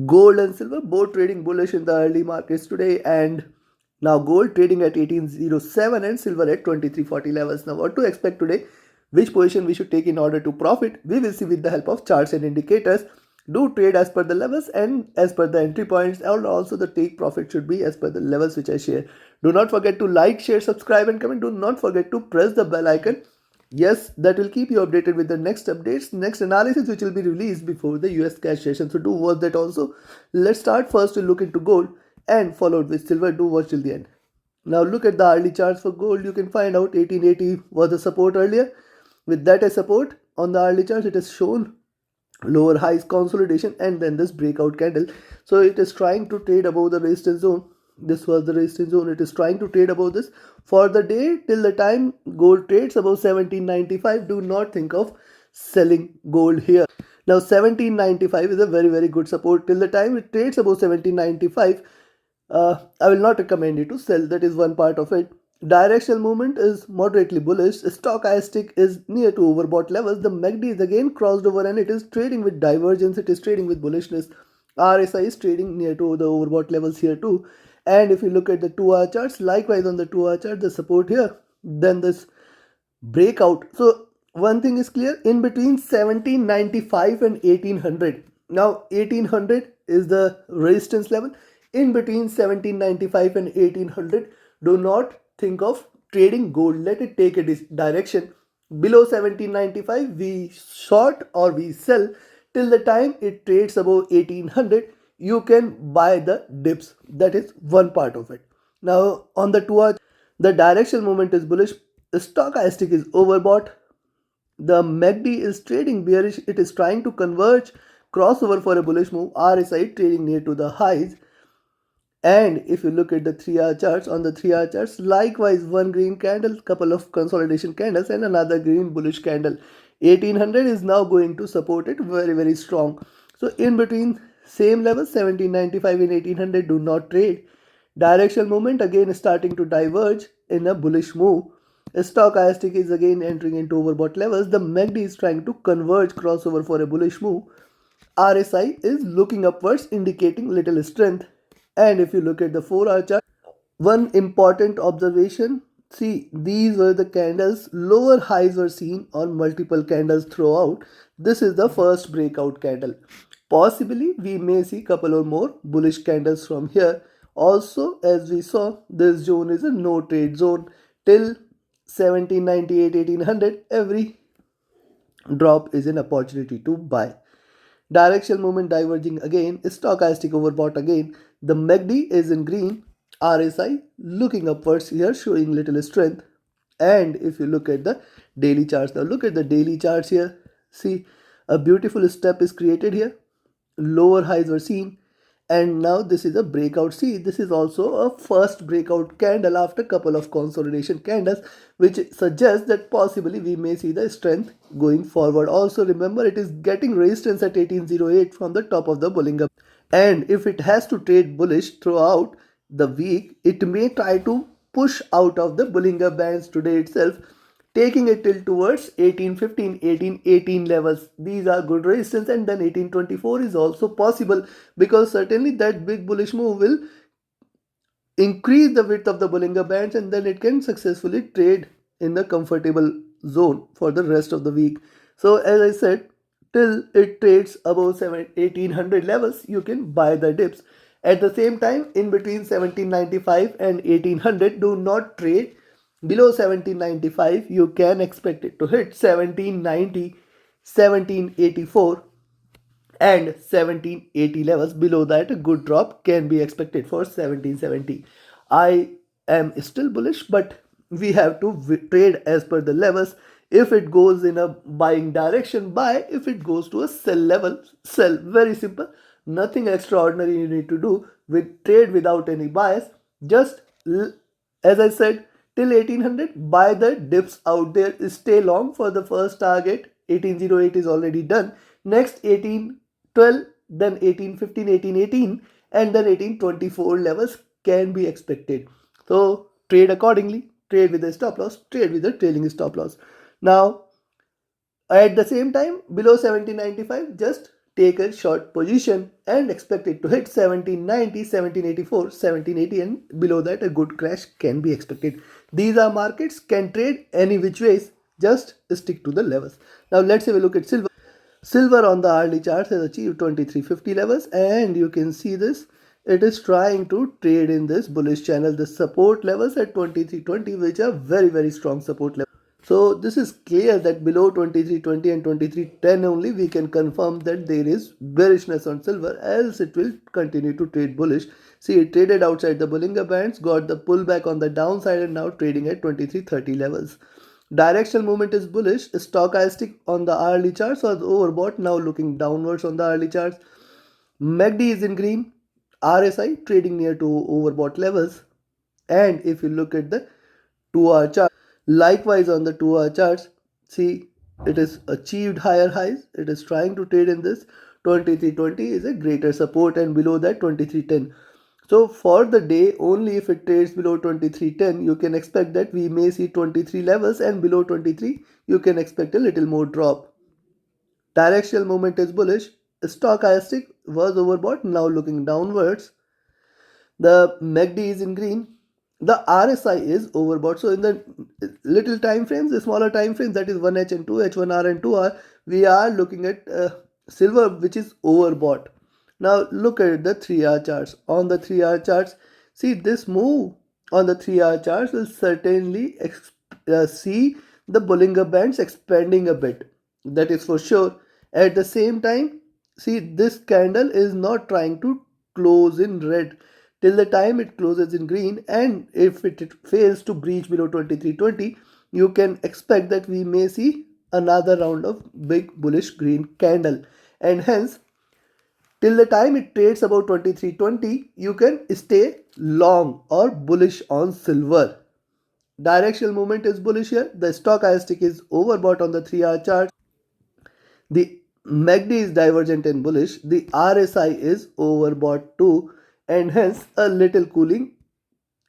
Gold and silver both trading bullish in the early markets today, and now gold trading at 1807 and silver at 2340 levels. Now what to expect today? Which position we should take in order to profit? We will see with the help of charts and indicators. Do trade as per the levels and as per the entry points, and also the take profit should be as per the levels which I share. Do not forget to like, share, subscribe and comment. Do not forget to press the bell icon. Yes, that will keep you updated with the next updates, next analysis which will be released before the US cash session. So do watch that also. Let's start first to look into gold and followed with silver. Do watch till the end. Now look at the early charts for gold. You can find out 1880 was the support earlier. With that as support on the early charts, it is shown lower highs consolidation and then this breakout candle. So it is trying to trade above the resistance zone. This was the resistance zone. It is trying to trade above this for the day till the time gold trades above 1795. Do not think of selling gold here. Now 1795 is a very good support. Till the time it trades above 1795, I will not recommend you to sell. That is one part of it. Directional movement is moderately bullish. Stochastic is near to overbought levels. The MACD is again crossed over and it is trading with divergence. It is trading with bullishness. RSI is trading near to the overbought levels here too. And if you look at the 2-hour charts, likewise on the 2-hour chart, the support here, then this breakout. So one thing is clear, in between 1795 and 1800. Now 1800 is the resistance level. In between 1795 and 1800, do not think of trading gold. Let it take a direction. Below 1795, we short or we sell. Till the time it trades above 1800, you can buy the dips. That is one part of it. Now on the 2-hour, the directional movement is bullish. The stochastic is overbought. The MACD is trading bearish. It is trying to converge crossover for a bullish move. RSI trading near to the highs. And if you look at the 3-hour charts, on the 3-hour charts, likewise one green candle, couple of consolidation candles and another green bullish candle. 1800 is now going to support it very strong. So in between same level 1795 and 1800, do not trade. Directional movement again starting to diverge in a bullish move. Stochastic is again entering into overbought levels. The MACD is trying to converge crossover for a bullish move. RSI is looking upwards, indicating little strength. And if you look at the 4-hour chart, one important observation, see, these were the candles, lower highs were seen on multiple candles throughout. This is the first breakout candle. Possibly we may see couple or more bullish candles from here. Also, as we saw, this zone is a no trade zone till 1798, 1800. Every drop is an opportunity to buy. Directional movement diverging again, stochastic overbought again. The MACD is in green, RSI looking upwards here, showing little strength. And if you look at the daily charts, now look at the daily charts here. See, a beautiful step is created here. Lower highs were seen. And now this is a breakout. See, this is also a first breakout candle after a couple of consolidation candles, which suggests that possibly we may see the strength going forward. Also remember, it is getting resistance at 1808 from the top of the Bollinger. And if it has to trade bullish throughout the week, it may try to push out of the Bollinger Bands today itself, taking it till towards 1815, 1818 levels. These are good resistance, and then 1824 is also possible, because certainly that big bullish move will increase the width of the Bollinger Bands and then it can successfully trade in the comfortable zone for the rest of the week. So as I said, till it trades above 1800 levels, you can buy the dips. At the same time, in between 1795 and 1800, do not trade. Below 1795, you can expect it to hit 1790, 1784 and 1780 levels. Below that, a good drop can be expected for 1770. I am still bullish, but we have to trade as per the levels. If it goes in a buying direction, buy. If it goes to a sell level, sell. Very simple. Nothing extraordinary you need to do. With trade without any bias. Just as I said, till 1800, buy the dips out there. Stay long for the first target. 1808 is already done. Next 1812, then 1815, 1818 and then 1824 levels can be expected. So trade accordingly. Trade with a stop loss. Trade with a trailing stop loss. Now at the same time, below 1795, just take a short position and expect it to hit 1790, 1784, 1780, and below that a good crash can be expected. These are markets, can trade any which ways, just stick to the levels. Now let's have a look at silver. Silver on the hourly chart has achieved 2350 levels, and you can see this. It is trying to trade in this bullish channel. The support levels at 2320, which are very strong support levels. So this is clear that below 2320 and 2310 only we can confirm that there is bearishness on silver, else it will continue to trade bullish. See, it traded outside the Bollinger Bands, got the pullback on the downside, and now trading at 2330 levels. Directional movement is bullish. Stochastic on the hourly charts was overbought, now looking downwards on the hourly charts. MACD is in green. RSI trading near to overbought levels. And if you look at the 2-hour chart, likewise on the 2-hour charts, see, it is achieved higher highs. It is trying to trade in this. 2320 is a greater support, and below that 2310. So for the day, only if it trades below 2310, you can expect that we may see 23 levels, and below 23 you can expect a little more drop. Directional movement is bullish. Stochastic was overbought, now looking downwards. The MACD is in green. The RSI is overbought. So in the little time frames, the smaller time frames, that is 1H and 2H, 1 hour and 2 hour, we are looking at silver which is overbought. Now look at the 3-hour charts. On the 3-hour charts, see, this move on the 3-hour charts will certainly see the Bollinger Bands expanding a bit. That is for sure. At the same time, see, this candle is not trying to close in red till the time it closes in green, and if it fails to breach below 2320, you can expect that we may see another round of big bullish green candle, and hence till the time it trades about 2320, you can stay long or bullish on silver. Directional movement is bullish here. The stochastic is overbought on the 3-hour chart. The MACD is divergent and bullish. The RSI is overbought too, and hence a little cooling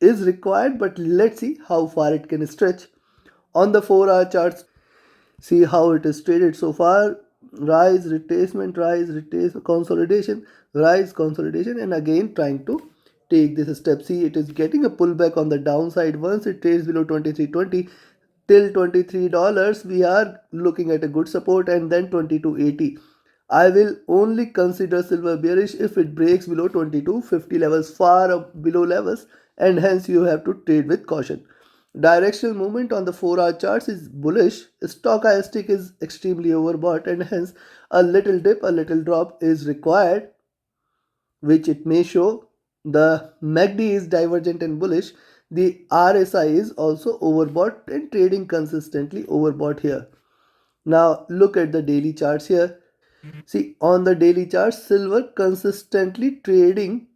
is required, but let's see how far it can stretch. On the 4-hour charts, see how it is traded so far. Rise, retracement, rise, retrace, consolidation, rise, consolidation, and again trying to take this step. See, it is getting a pullback on the downside. Once it trades below 2320 till $23, we are looking at a good support, and then 2280. I will only consider silver bearish if it breaks below 2250 levels, far below levels, and hence you have to trade with caution. Directional movement on the 4-hour charts is bullish. Stochastic is extremely overbought, and hence a little dip, a little drop is required, which it may show. The MACD is divergent and bullish. The RSI is also overbought and trading consistently overbought here. Now look at the daily charts here. See, on the daily charts, silver consistently trading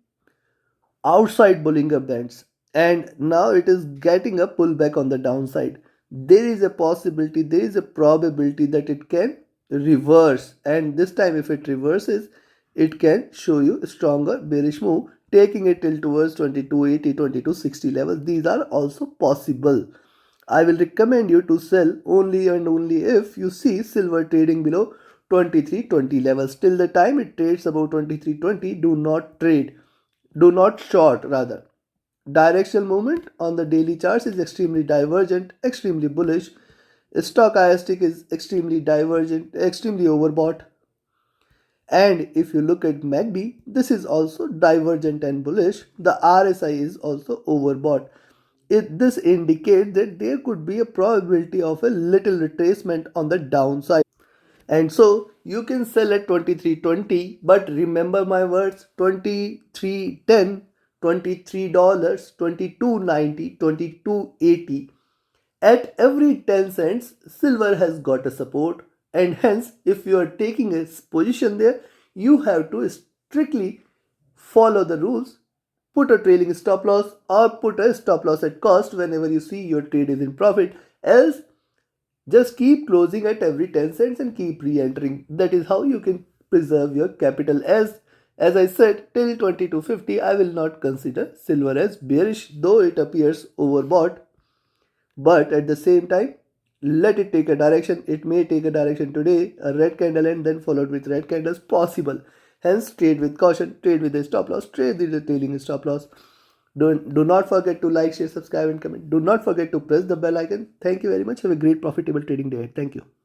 outside Bollinger Bands, and now it is getting a pullback on the downside. There is a possibility, there is a probability that it can reverse, and this time if it reverses, it can show you a stronger bearish move, taking it till towards 2280, 2260 levels. These are also possible. I will recommend you to sell only and only if you see silver trading below 2320 levels. Till the time it trades above 2320, do not trade. Do not short rather. Directional movement on the daily charts is extremely divergent, extremely bullish. Stochastic is extremely divergent, extremely overbought. And if you look at MACD, this is also divergent and bullish. The RSI is also overbought. This indicates that there could be a probability of a little retracement on the downside. And so you can sell at 2320, but remember my words, 2310, $23, 2290, 2280. At every 10 cents, silver has got a support, and hence if you are taking a position there, you have to strictly follow the rules. Put a trailing stop loss or put a stop loss at cost whenever you see your trade is in profit. Else, just keep closing at every 10 cents and keep re-entering. That is how you can preserve your capital. As I said, till 2250, I will not consider silver as bearish, though it appears overbought. But at the same time, let it take a direction. It may take a direction today, a red candle, and then followed with red candles possible. Hence, trade with caution, trade with a stop loss, trade with a trailing stop loss. Do not forget to like, share, subscribe, and comment. Do not forget to press the bell icon. Thank you very much. Have a great profitable trading day. Thank you.